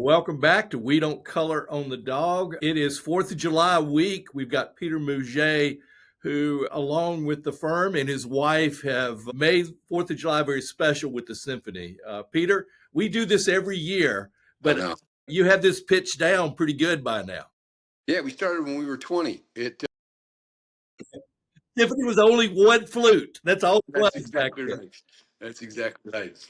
Welcome back to We Don't Color on the Dog. It is 4th of July week. We've got Peter Mougey, who, along with the firm and his wife, have made 4th of July very special with the symphony. Peter, we do this every year, I but know. you have this pitched down pretty good by now. Yeah, we started when we were 20. Symphony was only one flute. That's all it was That's back exactly then. right. That's exactly right.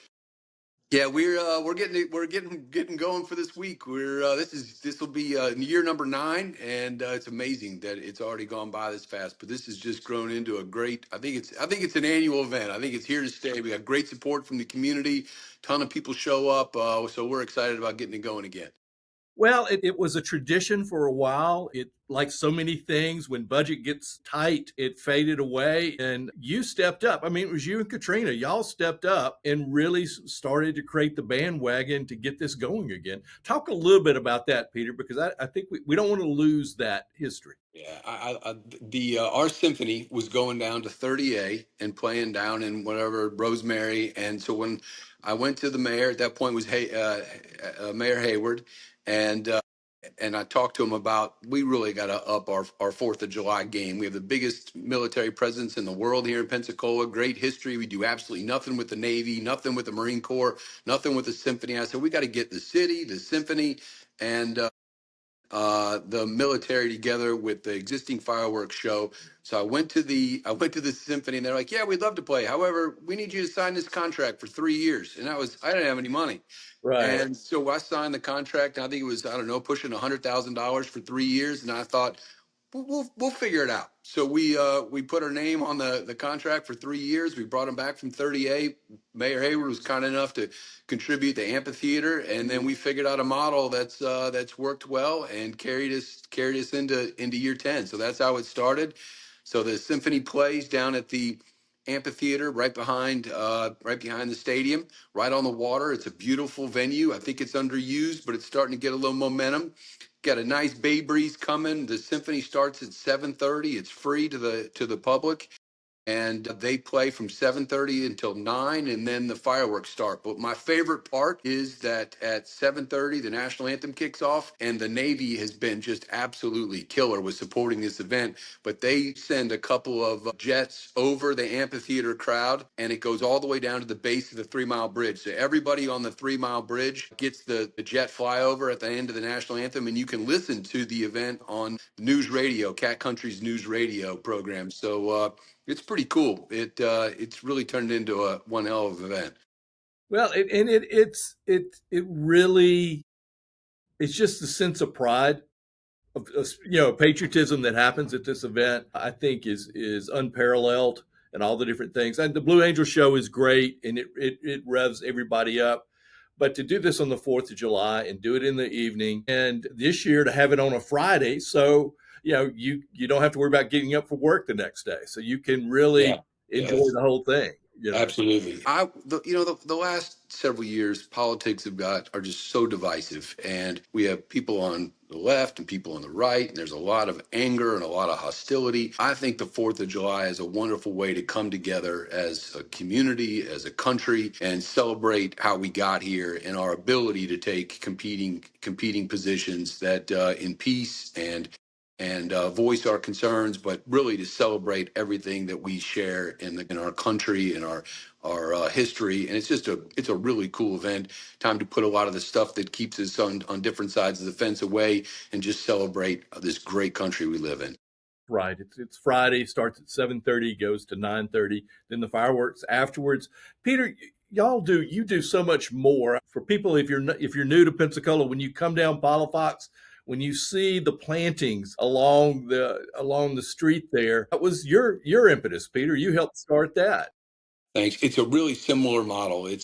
Yeah, we're getting going for this week. This will be year number 9, and it's amazing that it's already gone by this fast. But this has just grown into a great. I think it's an annual event. I think it's here to stay. We got great support from the community. Ton of people show up, so we're excited about getting it going again. Well, it was a tradition for a while. It, like so many things, when budget gets tight, it faded away. And you stepped up. I mean, it was you and Katrina. Y'all stepped up and really started to create the bandwagon to get this going again. Talk a little bit about that, Peter, because I think we don't want to lose that history. Yeah, the our symphony was going down to 30A and playing down in whatever Rosemary, and so when I went to the mayor at that point was Mayor Hayward, and uh, and I talked to him about we really got to up our 4th of July game. We have the biggest military presence in the world here in Pensacola. Great history. We do absolutely nothing with the Navy, nothing with the Marine Corps, nothing with the symphony. I said we got to get the city, the symphony, and the military together with the existing fireworks show. So I went to the symphony, and they're like, "Yeah, we'd love to play. However, we need you to sign this contract for 3 years." And I didn't have any money, Right. and so I signed the contract. And I think it was, I don't know, pushing $100,000 for 3 years. And I thought, we'll figure it out. So we put our name on the contract for 3 years. We brought him back from 38. Mayor Hayward was kind enough to contribute the amphitheater, and then we figured out a model that's worked well and carried us into year 10. So that's how it started. So the symphony plays down at the amphitheater right behind the stadium, right on the water. It's a beautiful venue. I think it's underused, but it's starting to get a little momentum. Got a nice bay breeze coming. The symphony starts at 7:30. It's free to the public, and they play from 7:30 until 9, and then the fireworks start. But my favorite part is that at 7:30 the national anthem kicks off, and the Navy has been just absolutely killer with supporting this event. But they send a couple of jets over the amphitheater crowd, and it goes all the way down to the base of the 3 Mile Bridge. So everybody on the 3 Mile Bridge gets the jet flyover at the end of the national anthem, and you can listen to the event on news radio, Cat Country's news radio program. So it's pretty cool. It's really turned into a one hell of an event. Well, it really, it's just the sense of pride of patriotism that happens at this event. I think is unparalleled, and all the different things. And the Blue Angel show is great, and it revs everybody up. But to do this on the 4th of July and do it in the evening, and this year to have it on a Friday, so you don't have to worry about getting up for work the next day, so you can really Yeah. enjoy Yes. the whole thing. Absolutely. The last several years, politics are just so divisive, and we have people on the left and people on the right, and there's a lot of anger and a lot of hostility. I think the 4th of July is a wonderful way to come together as a community, as a country, and celebrate how we got here and our ability to take competing positions that in peace and voice our concerns, but really to celebrate everything that we share in our country and our history. And it's a really cool event. Time to put a lot of the stuff that keeps us on different sides of the fence away and just celebrate this great country we live in. Right. It's Friday, starts at 7:30, goes to 9:30, then the fireworks afterwards. Peter, you do so much more for people. If you're new to Pensacola, when you come down Palafox, when you see the plantings along the street there, that was your impetus, Peter. You helped start that. Thanks. It's a really similar model.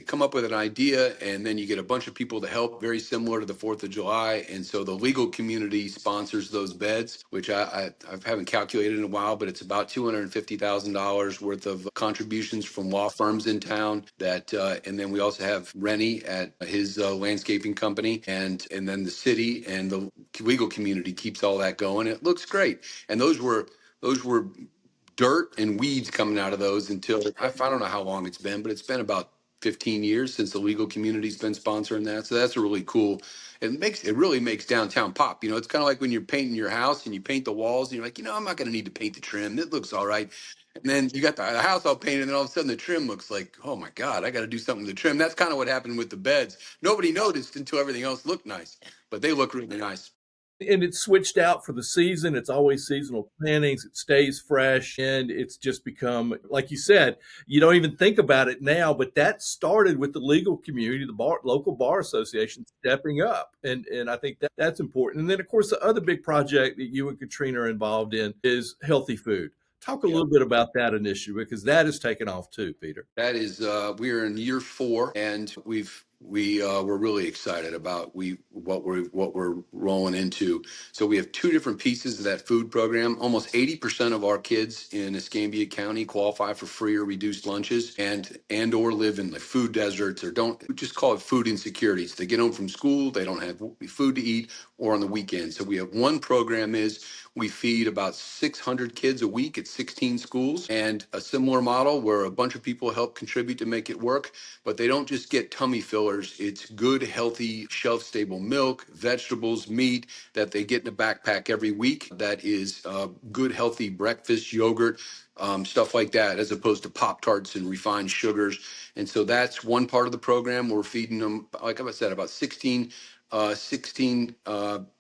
Come up with an idea, and then you get a bunch of people to help, very similar to the 4th of July. And so the legal community sponsors those beds, which I haven't calculated in a while, but it's about $250,000 worth of contributions from law firms in town. And then we also have Rennie at his landscaping company, and then the city and the legal community keeps all that going. It looks great. And those were dirt and weeds coming out of those until I don't know how long it's been, but it's been about 15 years since the legal community's been sponsoring that. So that's a really cool. It really makes downtown pop. It's kind of like when you're painting your house and you paint the walls and you're like, I'm not going to need to paint the trim. It looks all right. And then you got the house all painted, and then all of a sudden the trim looks like, oh my God, I got to do something to the trim. That's kind of what happened with the beds. Nobody noticed until everything else looked nice, but they look really nice. And it's switched out for the season. It's always seasonal plantings. It stays fresh, and it's just become, like you said, you don't even think about it now, but that started with the legal community, the local bar association stepping up, and I think that's important. And then, of course, the other big project that you and Katrina are involved in is healthy food. Talk a Yeah. little bit about that initiative because that has taken off too, Peter. That is, we are in year 4, and we're really excited about what we're rolling into. So we have 2 different pieces of that food program. Almost 80% of our kids in Escambia County qualify for free or reduced lunches, and or live in the food deserts, or don't, we just call it food insecurities. They get home from school, they don't have food to eat, or on the weekend. So we have one program is we feed about 600 kids a week at 16 schools, and a similar model where a bunch of people help contribute to make it work. But they don't just get tummy fillers. It's good, healthy, shelf-stable milk, vegetables, meat that they get in a backpack every week. That is good, healthy breakfast, yogurt, stuff like that, as opposed to Pop-Tarts and refined sugars. And so that's one part of the program. We're feeding them, like I said, about 16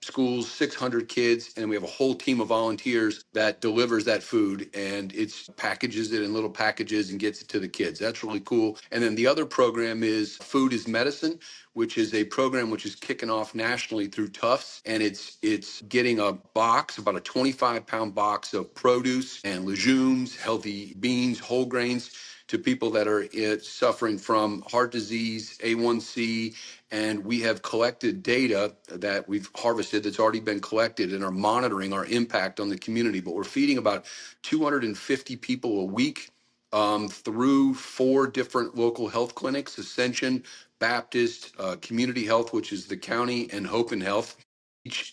schools, 600 kids, and we have a whole team of volunteers that delivers that food, and it's packages it in little packages and gets it to the kids. That's really cool. And then the other program is Food is Medicine, which is a program which is kicking off nationally through Tufts, and it's getting a box, about a 25-pound box of produce and legumes, healthy beans, whole grains, to people that are suffering from heart disease, A1C, and we have collected data that we've harvested that's already been collected and are monitoring our impact on the community. But we're feeding about 250 people a week through 4 different local health clinics: Ascension Baptist, Community Health, which is the county, and Hope and Health.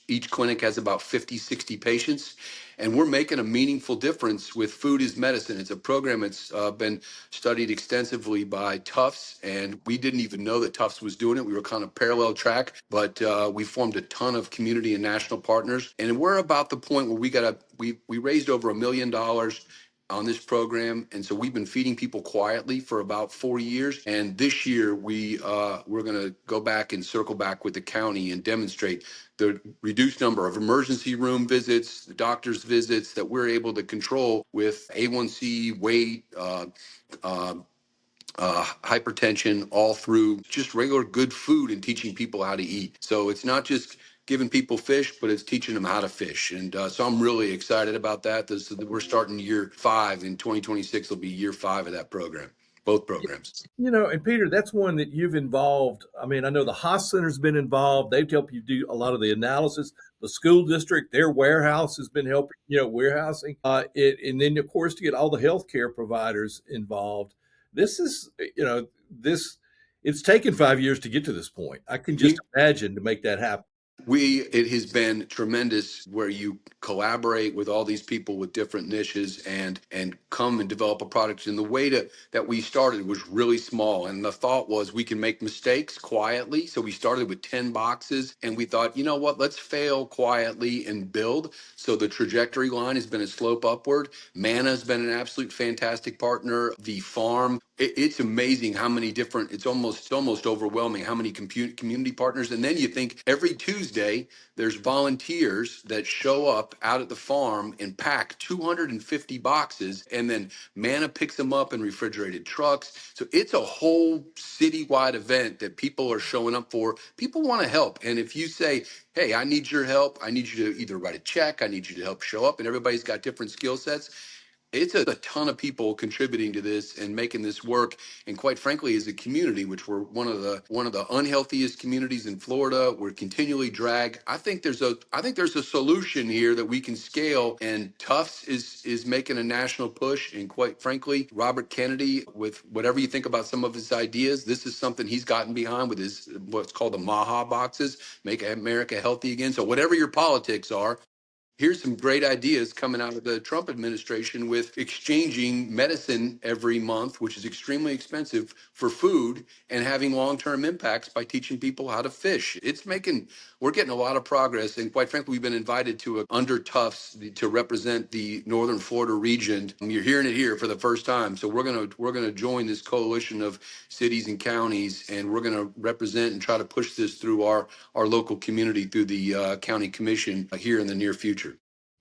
Each clinic has about 50, 60 patients, and we're making a meaningful difference with Food is Medicine. It's a program that's been studied extensively by Tufts, and we didn't even know that Tufts was doing it. We were kind of parallel track, but we formed a ton of community and national partners, and we're about the point where we raised over $1 million on this program, and so we've been feeding people quietly for about 4 years. And this year we're going to go back and circle back with the county and demonstrate the reduced number of emergency room visits, the doctor's visits that we're able to control with A1C, weight, hypertension, all through just regular good food and teaching people how to eat. So it's not just giving people fish, but it's teaching them how to fish. And so I'm really excited about that. We're starting year 5 in 2026. Will be year 5 of that program, both programs. And Peter, that's one that you've involved. I mean, I know the Haas Center's been involved. They've helped you do a lot of the analysis. The school district, their warehouse has been helping, warehousing. And then, of course, to get all the healthcare providers involved. This is, it's taken 5 years to get to this point. I can just imagine to make that happen. It has been tremendous where you collaborate with all these people with different niches and come and develop a product. And the way that we started was really small. And the thought was we can make mistakes quietly. So we started with 10 boxes, and we thought, you know what, let's fail quietly and build. So the trajectory line has been a slope upward. Manna has been an absolute fantastic partner. The farm, it's amazing how many different, it's almost overwhelming how many community partners. And then you think every Tuesday there's volunteers that show up out at the farm and pack 250 boxes, and then Manna picks them up in refrigerated trucks. So it's a whole citywide event that people are showing up for. People want to help. And if you say, hey, I need your help, I need you to either write a check, I need you to help show up, and everybody's got different skill sets. It's a ton of people contributing to this and making this work. And quite frankly, as a community, which we're one of the unhealthiest communities in Florida, we're continually dragged. I think there's a solution here that we can scale. And Tufts is making a national push. And quite frankly, Robert Kennedy, with whatever you think about some of his ideas, this is something he's gotten behind with his what's called the Maha boxes, make America healthy again. So whatever your politics are, Here's some great ideas coming out of the Trump administration with exchanging medicine every month, which is extremely expensive, for food, and having long-term impacts by teaching people how to fish. We're getting a lot of progress. And quite frankly, we've been invited to under Tufts to represent the Northern Florida region. You're hearing it here for the first time. So we're gonna join this coalition of cities and counties, and we're gonna represent and try to push this through our local community through the county commission here in the near future.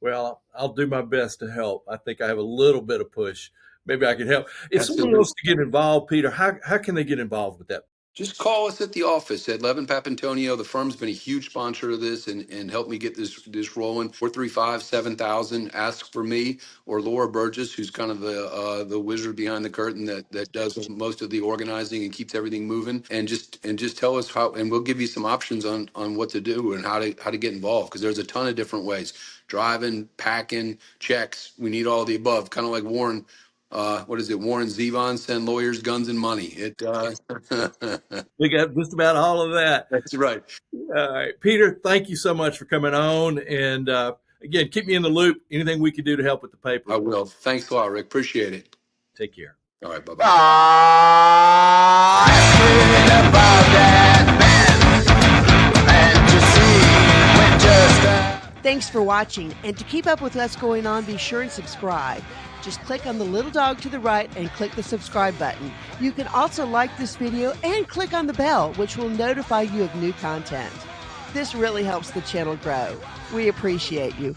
Well, I'll do my best to help. I think I have a little bit of push. Maybe I can help. If someone Absolutely. wants to get involved, Peter, how can they get involved with that? Just call us at the office at Levin Papantonio. The firm's been a huge sponsor of this and helped me get this rolling. 435-7000. Ask for me or Laura Burgess, who's kind of the wizard behind the curtain that does most of the organizing and keeps everything moving. And just tell us how, and we'll give you some options on what to do and how to get involved, because there's a ton of different ways. Driving, packing, checks. We need all the above. Kind of like Warren. What is it? Warren Zevon, send lawyers, guns, and money. We got just about all of that. That's right. All right, Peter, thank you so much for coming on. And again, keep me in the loop. Anything we can do to help with the paper. I will. Thanks a lot, Rick. Appreciate it. Take care. All right. Bye-bye. Thanks for watching, and to keep up with what's going on, be sure and subscribe. Just click on the little dog to the right and click the subscribe button. You can also like this video and click on the bell, which will notify you of new content. This really helps the channel grow. We appreciate you.